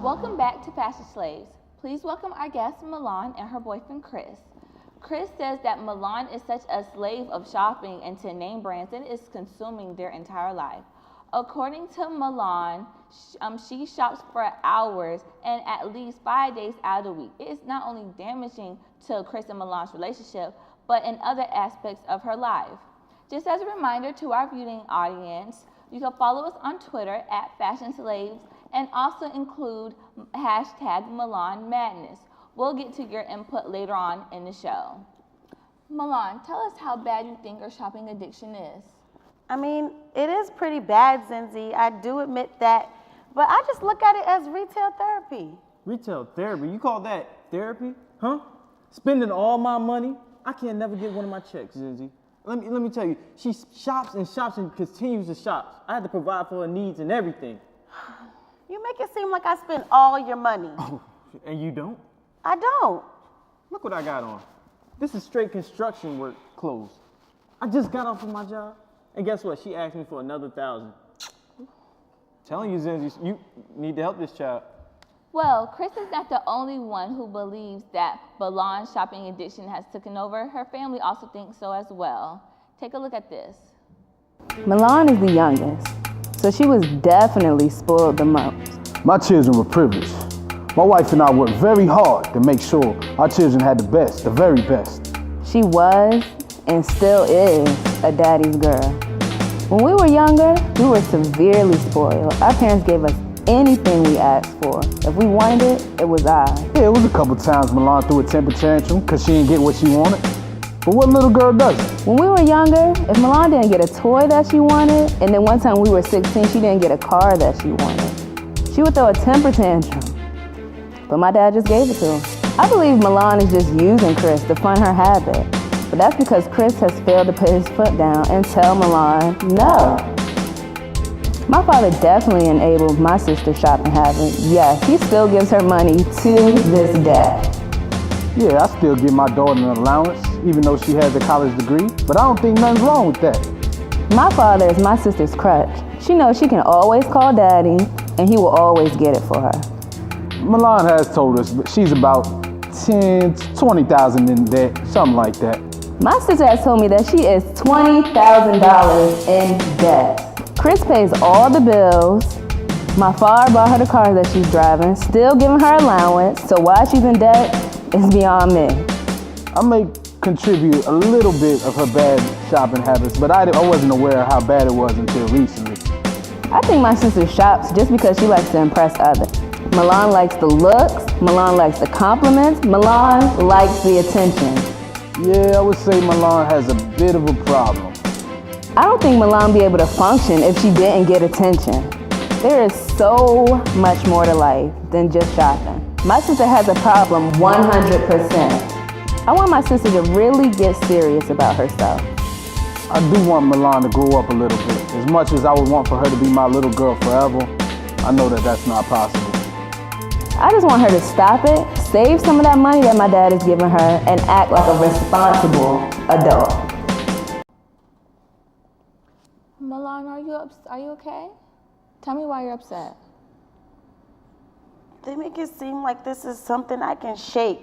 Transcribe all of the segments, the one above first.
Welcome back to Fashion Slaves. Please welcome our guest Milan and her boyfriend Chris. Chris says that Milan is such a slave of shopping into name brands that it is consuming their entire life. According to Milan, she shops for hours and at least 5 days out of the week. It is not only damaging to Chris and Milan's relationship, but in other aspects of her life. Just as a reminder to our viewing audience, you can follow us on Twitter at Fashion Slaves and also include hashtag Milan Madness. We'll get to your input later on in the show. Milan, tell us how bad you think her shopping addiction is. I mean, it is pretty bad, Zindzi. I do admit that. But I just look at it as retail therapy. Retail therapy? You call that therapy? Huh? Spending all my money? I can't never get one of my checks, Zindzi. Let me tell you, she shops and continues to shop. I had to provide for her needs and everything. You make it seem like I spend all your money. Oh, and you don't? I don't. Look what I got on. This is straight construction work clothes. I just got off of my job. And guess what? She asked me for another $1,000. Telling you, Zindzi, you need to help this child. Well, Chris is not the only one who believes that Milan's shopping addiction has taken over. Her family also thinks so as well. Take a look at this. Milan is the youngest, so she was definitely spoiled the most. My children were privileged. My wife and I worked very hard to make sure our children had the best, the very best. She was, and still is, a daddy's girl. When we were younger, we were severely spoiled. Our parents gave us anything we asked for. If we wanted it, it was ours. Yeah, it was a couple times Milan threw a temper tantrum because she didn't get what she wanted. But what little girl doesn't? When we were younger, if Milan didn't get a toy that she wanted, and then one time we were 16, she didn't get a car that she wanted, she would throw a temper tantrum. But my dad just gave it to her. I believe Milan is just using Chris to fund her habit. But that's because Chris has failed to put his foot down and tell Milan no. My father definitely enabled my sister's shopping habit. Yes, he still gives her money to this day. Yeah, I still give my daughter an allowance, even though she has a college degree, but I don't think nothing's wrong with that. My father is my sister's crutch. She knows she can always call daddy, and he will always get it for her. Milan has told us she's about 10 to 20,000 in debt, something like that. My sister has told me that she is $20,000 in debt. Chris pays all the bills. My father bought her the car that she's driving, still giving her allowance, so why she's in debt is beyond me. I may contribute a little bit of her bad shopping habits, but I wasn't aware of how bad it was until recently. I think my sister shops just because she likes to impress others. Milan likes the looks, Milan likes the compliments, Milan likes the attention. Yeah, I would say Milan has a bit of a problem. I don't think Milan would be able to function if she didn't get attention. There is so much more to life than just shopping. My sister has a problem 100%. I want my sister to really get serious about herself. I do want Milan to grow up a little bit. As much as I would want for her to be my little girl forever, I know that that's not possible. I just want her to stop it, save some of that money that my dad is giving her, and act like a responsible adult. Milan, are you okay? Tell me why you're upset. They make it seem like this is something I can shake.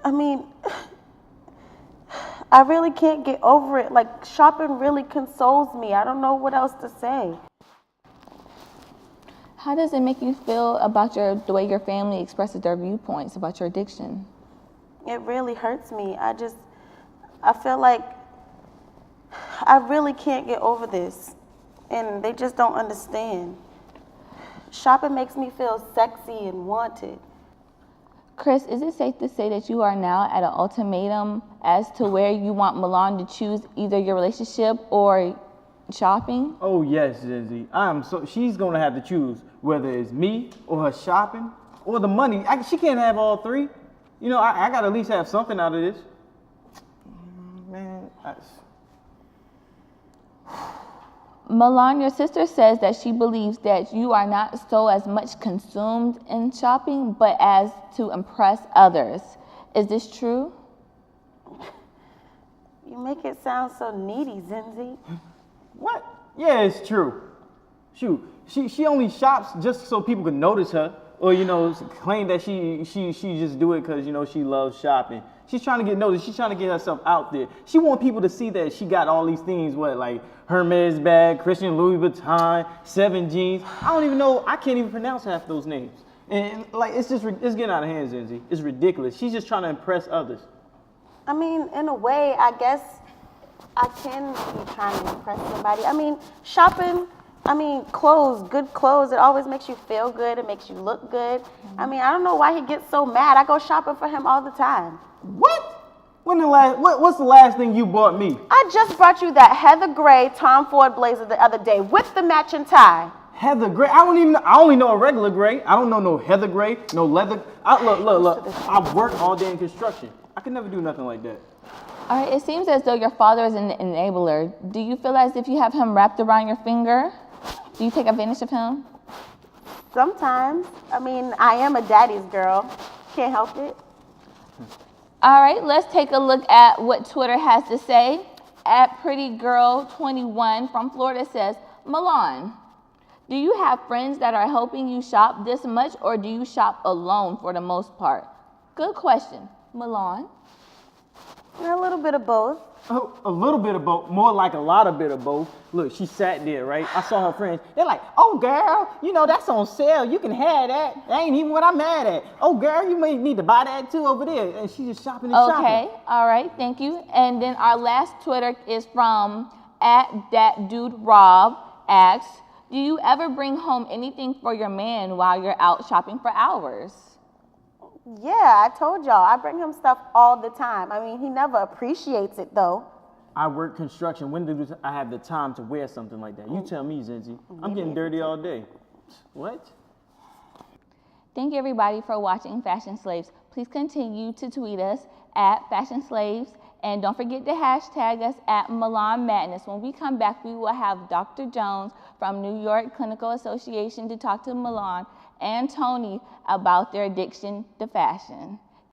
I mean, I really can't get over it. Like, shopping really consoles me. I don't know what else to say. How does it make you feel about the way your family expresses their viewpoints about your addiction? It really hurts me. I feel like I really can't get over this, and they just don't understand. Shopping makes me feel sexy and wanted. Chris, is it safe to say that you are now at an ultimatum as to where you want Milan to choose either your relationship or shopping? Oh yes, Zindzi. She's gonna have to choose whether it's me or her shopping or the money. She can't have all three. You know, I gotta at least have something out of this. Man, Milan, your sister says that she believes that you are not so as much consumed in shopping, but as to impress others. Is this true? You make it sound so needy, Zindzi. What? Yeah, it's true. Shoot, She only shops just so people can notice her, or claim that she just do it because she loves shopping. She's trying to get noticed. She's trying to get herself out there. She want people to see that she got all these things. Like Hermes bag, Christian Louis Vuitton, 7 jeans. I don't even know. I can't even pronounce half those names. And it's getting out of hand, Zindzi. It's ridiculous. She's just trying to impress others. I mean, in a way, I guess I can be trying to impress somebody. I mean, shopping. Clothes, good clothes, it always makes you feel good. It makes you look good. I mean, I don't know why he gets so mad. I go shopping for him all the time. What? What's the last thing you bought me? I just brought you that heather gray Tom Ford blazer the other day with the matching tie. Heather gray? I only know a regular gray. I don't know no heather gray, no leather. Look. I work all day in construction. I could never do nothing like that. All right, it seems as though your father is an enabler. Do you feel as if you have him wrapped around your finger? Do you take advantage of him? Sometimes. I mean, I am a daddy's girl. Can't help it. All right, let's take a look at what Twitter has to say. @PrettyGirl21 from Florida says, Milan, do you have friends that are helping you shop this much, or do you shop alone for the most part? Good question. Milan? A little bit of both. Oh, a little bit of both, more like a lot of bit of both. Look, she sat there, right? I saw her friends. They're like, oh, girl, that's on sale. You can have that. That ain't even what I'm mad at. Oh, girl, you may need to buy that too over there. And she's just shopping and shopping. Okay, all right, thank you. And then our last Twitter is from @ThatDudeRob asks, do you ever bring home anything for your man while you're out shopping for hours? Yeah, I told y'all. I bring him stuff all the time. I mean, he never appreciates it, though. I work construction. When do I have the time to wear something like that? You tell me, Zindzi. I'm getting dirty all day. What? Thank you, everybody, for watching Fashion Slaves. Please continue to tweet us @FashionSlaves. And don't forget to hashtag us @MilanMadness. When we come back, we will have Dr. Jones from New York Clinical Association to talk to Milan and Tony about their addiction to fashion.